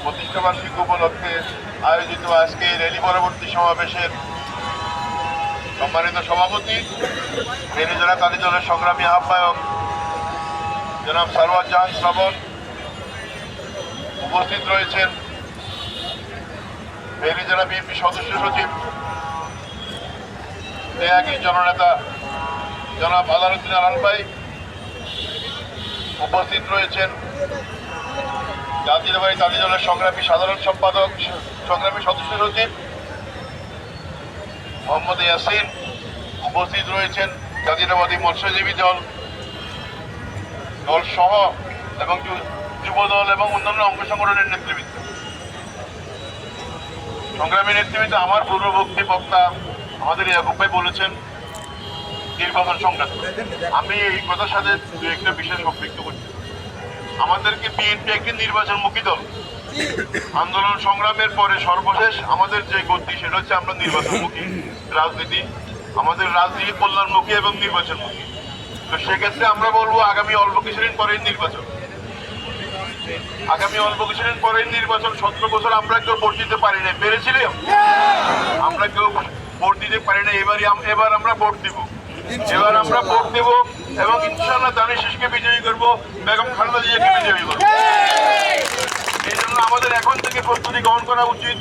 প্রতিষ্ঠাবার্ষিকী উপলক্ষে আয়োজিত আজকে র্যালি পরবর্তী সমাবেশের সম্মানিত সভাপতি, ফেনী জেলা কালী দলের সংগ্রামী আহ্বায়ক জনাব সারওয়ার জাহান শ্রাবণ, উপস্থিত রয়েছেন ফেনী জেলা বিএনপি সদস্য সচিব ত্যাগী জননেতা জনাব আলাউদ্দিন আলাল ভাই, উপস্থিত রয়েছেন জাতীয়তাবাদী কালী দলের সংগ্রামী সাধারণ সম্পাদক সংগ্রামী সদস্য সচিব মোহাম্মদ ইয়াসিন, উপস্থিত রয়েছেন জাতীয়তাবাদী মৎস্যজীবী দল সহ এবং যুব দল এবং অন্যান্য অঙ্গ সংগঠনের নেতৃবৃন্দ, সংগ্রামী নেতৃবৃন্দ। আমার পূর্ববর্তী বক্তা আমাদের ইয়াকুব ভাই বলেছেন নির্বাচন সংক্রান্ত। আমি এই কথার সাথে দু একটা বিষয় সম্পৃক্ত করছি। আমাদেরকে বিএনপি একটি নির্বাচনমুখী দল। আন্দোলন সংগ্রামের পরে সর্বশেষ আমাদের যে গতি সেটা হচ্ছে আমরা নির্বাচনমুখী রাজনীতি। আমাদের রাজনীতি কল্যাণমুখী এবং নির্বাচনমুখী। তো সেক্ষেত্রে আমরা বলবো আগামী অল্প কিছুদিন পরেই নির্বাচন। আগামী অল্প কিছুদিন পরেই নির্বাচন। 17 বছর আমরা কেউ ভোট দিতে পারি না, পেরেছিলাম? আমরা কেউ ভোট দিতে পারি না। এবার আমরা ভোট দিব। এবার আমরা ভোট দেব এবং ইনশাআল্লাহ দানিশ শেষকে বিজয়ী করবো, বেগম খালেদা জিয়াকে বিজয়ী করবো। এই জন্য আমাদের এখন থেকে প্রস্তুতি গ্রহণ করা উচিত।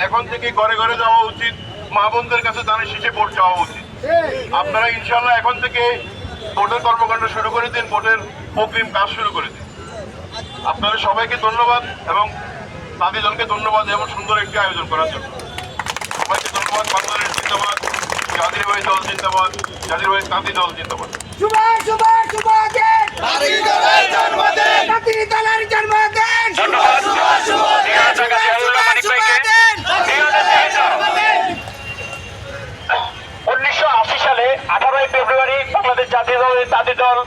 এখন থেকে ঘরে ঘরে যাওয়া উচিত। মা বোনদের কাছে দানিশ শেষে ভোট চাওয়া উচিত। আপনারা ইনশাআল্লাহ এখন থেকে ভোটের কর্মকাণ্ড শুরু করে দিন, ভোটের অগ্রিম কাজ শুরু করে দিন। আপনাদের সবাইকে ধন্যবাদ এবং তাদের দলকে ধন্যবাদ এমন সুন্দর একটি আয়োজন করার জন্য। সবাইকে ধন্যবাদ। বাংলাদেশ জিন্দাবাদ, জাতীয়তাবাদী দল জিন্দাবাদ, জাতীয়তাবাদী তাঁতি দল জিন্দাবাদ। সালে 18 ফেব্রুয়ারি বাংলাদেশ জাতীয়তাবাদী তাঁতি দল